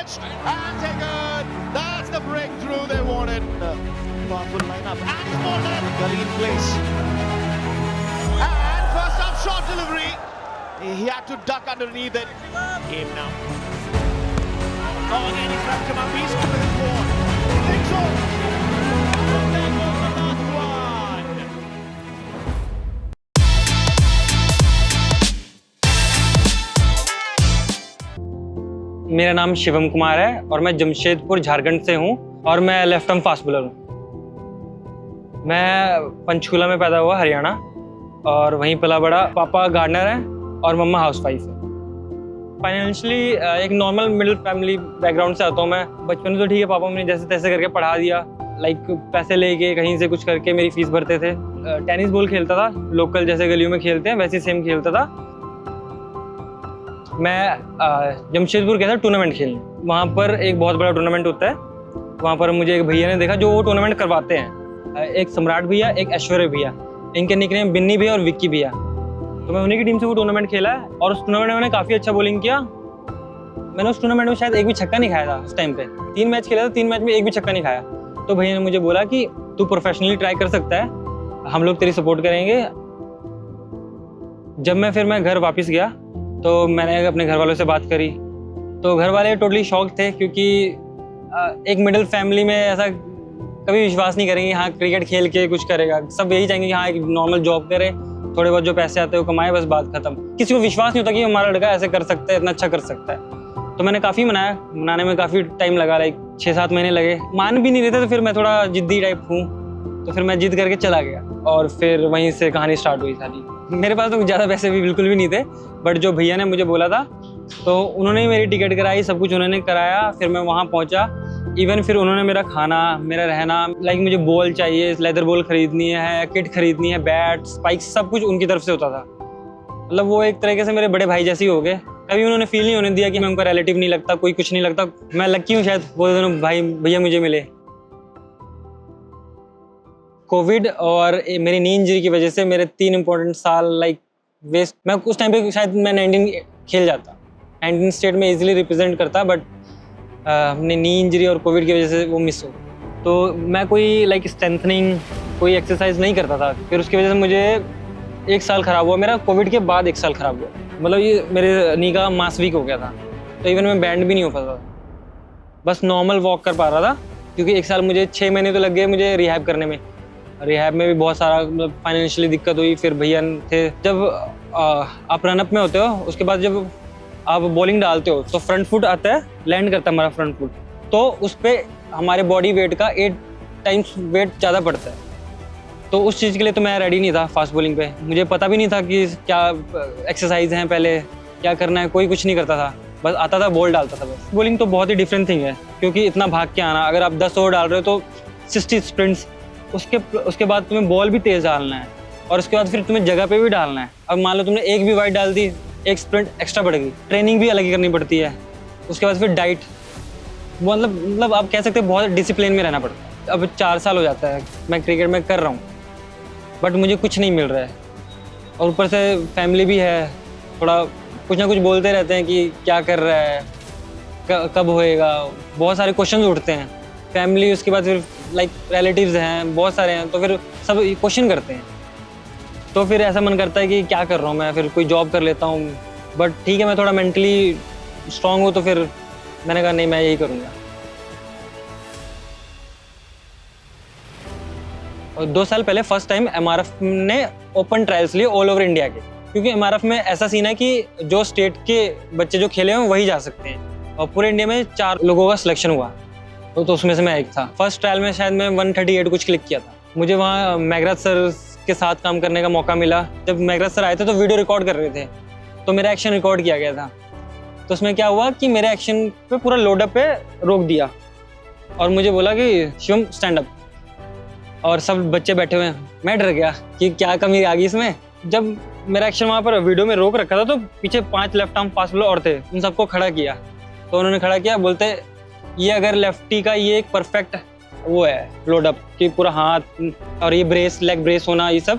switched and taken. That's the breakthrough they wanted. Powerful lineup and Smolden. Gully in place. And first up shot delivery. He had to duck underneath it. Game now. Oh, again he's wrapped him up. He's good with his ball. Think so. There goes the last one. मेरा नाम शिवम कुमार है और मैं जमशेदपुर झारखंड से हूँ और मैं left arm fast bowler हूँ। मैं पंचकूला में पैदा हुआ, हरियाणा, और वहीं पला बड़ा। पापा गार्डनर हैं और मम्मा हाउसवाइफ है। फाइनेंशियली एक नॉर्मल मिडिल फैमिली बैकग्राउंड से आता हूँ मैं। बचपन में तो ठीक है, पापा ने जैसे तैसे करके पढ़ा दिया, लाइक पैसे लेके कहीं से कुछ करके मेरी फीस भरते थे। टेनिस बॉल खेलता था, लोकल जैसे गलियों में खेलते हैं वैसे सेम खेलता था। मैं जमशेदपुर गया था टूर्नामेंट खेलने। वहाँ पर एक बहुत बड़ा टूर्नामेंट होता है। वहाँ पर मुझे एक भैया ने देखा जो वो टूर्नामेंट करवाते हैं। एक सम्राट भैया, एक ऐश्वर्य भैया, इनके निकनेम बिन्नी भैया और विक्की भैया। तो मैं उन्हीं की टीम से वो टूर्नामेंट खेला है और उस टूर्नामेंट में मैंने काफ़ी अच्छा बॉलिंग किया। मैंने उस टूर्नामेंट में शायद एक भी छक्का नहीं खाया था उस टाइम पे। 3 मैच खेला था, 3 मैच में एक भी छक्का नहीं खाया। तो भैया ने मुझे बोला कि तू प्रोफेशनली ट्राई कर सकता है, हम लोग तेरी सपोर्ट करेंगे। जब मैं घर वापस गया तो मैंने अपने घर वालों से बात करी तो घर वाले टोटली शॉक थे, क्योंकि एक मिडिल फैमिली में ऐसा कभी विश्वास नहीं करेंगे हाँ क्रिकेट खेल के कुछ करेगा। सब यही चाहेंगे कि हाँ एक नॉर्मल जॉब करे, थोड़े बहुत जो पैसे आते हैं वो कमाए, बस बात खत्म। किसी को विश्वास नहीं होता कि हमारा लड़का ऐसे कर सकता है, इतना अच्छा कर सकता है। तो मैंने काफ़ी मनाने में काफ़ी टाइम लगा, लाइक 6-7 महीने लगे। मान भी नहीं रहे थे, तो फिर मैं थोड़ा जिद्दी टाइप हूँ, तो फिर मैं जिद करके चला गया और फिर वहीं से कहानी स्टार्ट हुई सारी। मेरे पास तो ज़्यादा पैसे भी बिल्कुल भी नहीं थे, बट जो भैया ने मुझे बोला था तो उन्होंने ही मेरी टिकट कराई, सब कुछ उन्होंने कराया। फिर मैं वहाँ पहुँचा। इवन फिर उन्होंने मेरा खाना, मेरा रहना, लाइक मुझे बॉल चाहिए, लेदर बॉल खरीदनी है, किट खरीदनी है, बैट, स्पाइक्स, सब कुछ उनकी तरफ से होता था। मतलब वो एक तरीके से मेरे बड़े भाई जैसे ही हो गए। कभी उन्होंने फील नहीं होने दिया कि मैं उनका रिलेटिव नहीं लगता, कोई कुछ नहीं लगता। मैं लकी हूँ शायद, वो दोनों भाई भैया मुझे मिले। कोविड और मेरी नी इंजरी की वजह से मेरे 3 इंपॉर्टेंट साल लाइक वेस्ट। मैं उस टाइम पे शायद मैं 19 खेल जाता, 19 स्टेट में इजीली रिप्रेजेंट करता, बट अपनी नी इंजरी और कोविड की वजह से वो मिस हो। तो मैं कोई लाइक स्ट्रेंथनिंग, कोई एक्सरसाइज नहीं करता था। फिर उसकी वजह से मुझे 1 साल ख़राब हुआ मेरा। कोविड के बाद 1 साल ख़राब हुआ, मतलब ये मेरे नी का मास वीक हो गया था। तो इवन मैं बैंड भी नहीं हो पाता था, बस नॉर्मल वॉक कर पा रहा था, क्योंकि 1 साल मुझे 6 महीने तो लग गए मुझे रिहैब करने में। रिहैब में भी बहुत सारा मतलब फाइनेंशियली दिक्कत हुई। फिर भैया थे, जब आप रनअप में होते हो उसके बाद जब आप बॉलिंग डालते हो तो फ्रंट फुट आता है, लैंड करता है हमारा फ्रंट फुट, तो उस पर हमारे बॉडी वेट का 8 टाइम्स वेट ज़्यादा पड़ता है। तो उस चीज़ के लिए तो मैं रेडी नहीं था फास्ट बॉलिंग पे। मुझे पता भी नहीं था कि क्या एक्सरसाइज हैं, पहले क्या करना है, कोई कुछ नहीं करता था, बस आता था बॉल डालता था बस। बॉलिंग तो बहुत ही डिफरेंट थिंग है, क्योंकि इतना भाग के आना, अगर आप 10 ओवर डाल रहे हो तो 60 स्प्रिंट्स, उसके बाद तुम्हें बॉल भी तेज़ डालना है और उसके बाद फिर तुम्हें जगह पे भी डालना है। अब मान लो तुमने एक भी वाइड डाल दी, 1 स्प्रिंट एक्स्ट्रा बढ़ गई। ट्रेनिंग भी अलग ही करनी पड़ती है। उसके बाद फिर डाइट, मतलब आप कह सकते हैं बहुत डिसिप्लिन में रहना पड़ता है। अब 4 साल हो जाता है मैं क्रिकेट में कर रहा हूँ, बट मुझे कुछ नहीं मिल रहा है। और ऊपर से फैमिली भी है, थोड़ा कुछ ना कुछ बोलते रहते हैं कि क्या कर रहा है, कब होएगा, बहुत सारे क्वेश्चन उठते हैं। फैमिली, उसके बाद फिर लाइक रिलेटिव्स हैं, बहुत सारे हैं, तो फिर सब क्वेश्चन करते हैं। तो फिर ऐसा मन करता है कि क्या कर रहा हूँ मैं, फिर कोई जॉब कर लेता हूँ। बट ठीक है, मैं थोड़ा मेंटली स्ट्रांग हूँ, तो फिर मैंने कहा नहीं, मैं यही करूँगा। और 2 साल पहले फर्स्ट टाइम MRF ने ओपन ट्रायल्स लिए ऑल ओवर इंडिया के, क्योंकि MRF में ऐसा सीन है कि जो स्टेट के बच्चे जो खेले हैं वही जा सकते हैं। और पूरे इंडिया में 4 लोगों का सिलेक्शन हुआ, तो उसमें से मैं एक था। फर्स्ट ट्रायल में शायद मैं 138 कुछ क्लिक किया था। मुझे वहाँ मेघराज सर के साथ काम करने का मौका मिला। जब मेघराज सर आए थे तो वीडियो रिकॉर्ड कर रहे थे, तो मेरा एक्शन रिकॉर्ड किया गया था। तो उसमें क्या हुआ कि मेरे एक्शन पे पूरा लोडअप पे रोक दिया और मुझे बोला कि शिवम स्टैंड अप, और सब बच्चे बैठे हुए हैं। मैं डर गया कि क्या कमी आ गई इसमें। जब मेरा एक्शन वहाँ पर वीडियो में रोक रखा था तो पीछे 5 लेफ्ट आर्म फास्ट बॉलर और थे, उन सबको खड़ा किया। तो उन्होंने खड़ा किया, बोलते ये अगर लेफ्टी का ये एक परफेक्ट वो है लोडअप कि पूरा हाथ और ये ब्रेस, लेग ब्रेस होना, ये सब,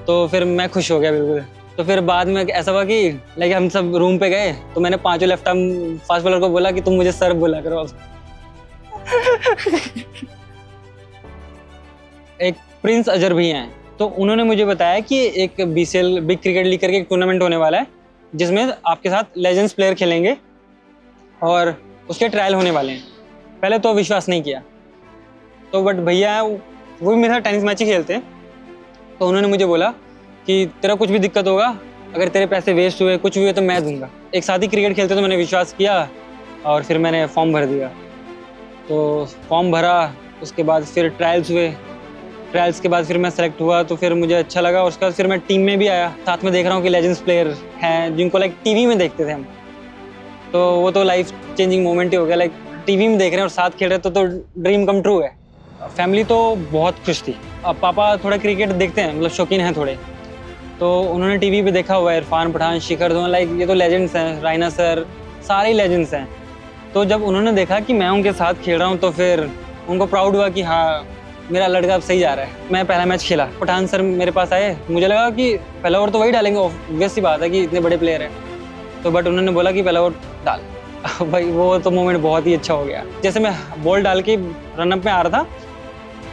तो फिर मैं खुश हो गया बिल्कुल। तो फिर बाद में ऐसा हुआ कि लाइक हम सब रूम पे गए, तो मैंने पांचों लेफ्ट आर्म फास्ट बॉलर को बोला कि तुम मुझे सर बोला करो अब। एक प्रिंस अजहर भी हैं, तो उन्होंने मुझे बताया कि एक BCL बिग क्रिकेट लीग करके एक टूर्नामेंट होने वाला है, जिसमें आपके साथ लेजेंड्स प्लेयर खेलेंगे और उसके ट्रायल होने वाले हैं। पहले तो विश्वास नहीं किया, तो बट भैया वो भी मेरे साथ टेनिस मैच ही खेलते हैं, तो उन्होंने मुझे बोला कि तेरा कुछ भी दिक्कत होगा, अगर तेरे पैसे वेस्ट हुए कुछ हुए तो मैं दूंगा। एक साथ ही क्रिकेट खेलते तो मैंने विश्वास किया और फिर मैंने फॉर्म भर दिया। तो फॉर्म भरा, उसके बाद फिर ट्रायल्स हुए, ट्रायल्स के बाद फिर मैं सेलेक्ट हुआ, तो फिर मुझे अच्छा लगा। उसके बाद फिर मैं टीम में भी आया, साथ में देख रहा हूँ कि लेजेंड्स प्लेयर हैं जिनको लाइक टीवी में देखते थे हम, तो वो तो लाइफ चेंजिंग मोमेंट ही हो गया। लाइक टीवी में देख रहे हैं और साथ खेल रहे तो ड्रीम कम ट्रू है। फैमिली तो बहुत खुश थी। अब पापा थोड़ा क्रिकेट देखते हैं, मतलब शौकीन हैं थोड़े, तो उन्होंने टीवी पे देखा हुआ है इरफान पठान, शिखर धवन, लाइक ये तो लेजेंड्स हैं, रायना सर, सारे ही लेजेंड्स हैं। तो जब उन्होंने देखा कि मैं उनके साथ खेल रहा हूँ तो फिर उनको प्राउड हुआ कि हाँ मेरा लड़का अब सही जा रहा है। मैं पहला मैच खेला, पठान सर मेरे पास आए, मुझे लगा कि पहला ओवर तो वही डालेंगे, ऑब्वियस सी बात है कि इतने बड़े प्लेयर हैं, तो बट उन्होंने बोला कि पहला ओवर डाल। भाई वो तो मोमेंट बहुत ही अच्छा हो गया। जैसे मैं बॉल डाल के रनअप में आ रहा था,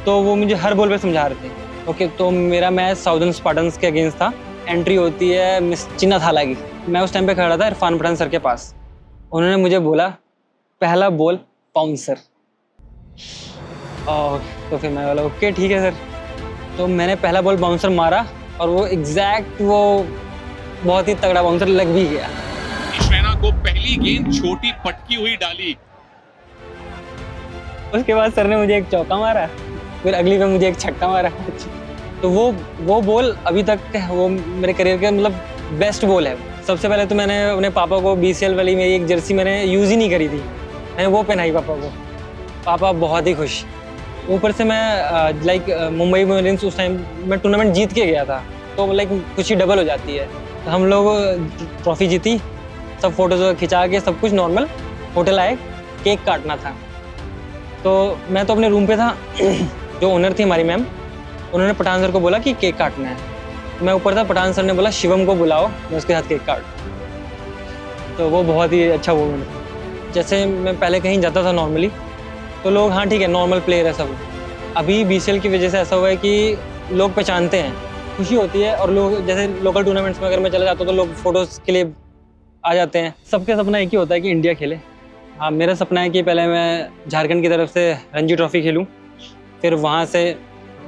तो वो मुझे हर बॉल पे समझा रहे थे। ओके, तो मेरा मैच साउदर्न स्पार्टन्स के अगेंस्ट था। एंट्री होती है मिस चिन्ना थाला की। मैं उस टाइम पे खड़ा था इरफान पठान सर के पास। उन्होंने मुझे बोला पहला बॉल बाउंसर, और तो फिर मैं बोला ओके ठीक है सर। तो मैंने पहला बॉल बाउंसर मारा और वो एग्जैक्ट वो बहुत ही तगड़ा बाउंसर लग भी गया। नीश रैना को पहली गेंद छोटी पटकी हुई डाली। उसके बाद सर ने मुझे एक चौका मारा, फिर अगली पे मुझे एक छक्का मारा। तो वो बॉल अभी तक वो मेरे करियर का मतलब बेस्ट बॉल है। सबसे पहले तो मैंने अपने पापा को BCL वाली मेरी एक जर्सी मैंने यूज़ ही नहीं करी थी, मैंने वो पहनाई पापा को। पापा बहुत ही खुश। ऊपर से मैं लाइक मुंबई इंडियंस उस टाइम मैं टूर्नामेंट जीत के गया था, तो लाइक खुशी डबल हो जाती है। तो हम लोग ट्रॉफी जीती, सब फोटोज खिंचा के सब कुछ नॉर्मल, होटल आए, केक काटना था। तो मैं तो अपने रूम पे था, जो ओनर थी हमारी मैम, उन्होंने पठान सर को बोला कि केक काटना है। मैं ऊपर था, पठान सर ने बोला शिवम को बुलाओ, मैं उसके साथ केक काट। तो वो बहुत ही अच्छा मोमेंट था। जैसे मैं पहले कहीं जाता था नॉर्मली, तो लोग हाँ ठीक है नॉर्मल प्लेयर है सब। अभी BCL की वजह से ऐसा हुआ है कि लोग पहचानते हैं, खुशी होती है। और लोग जैसे लोकल टूर्नामेंट्स में अगर मैं चला जाता हूँ तो लोग फोटोज़ के लिए आ जाते हैं। सबके सपना एक ही होता है कि इंडिया खेले। हाँ, मेरा सपना है कि पहले मैं झारखंड की तरफ से रणजी ट्रॉफी खेलूँ, फिर वहाँ से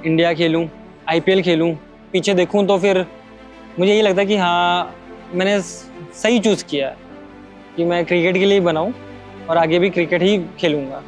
इंडिया खेलूँ, IPL खेलूँ, पीछे देखूँ तो फिर मुझे यही लगता है कि हाँ मैंने सही चूज़ किया है कि मैं क्रिकेट के लिए बनाऊँ और आगे भी क्रिकेट ही खेलूँगा।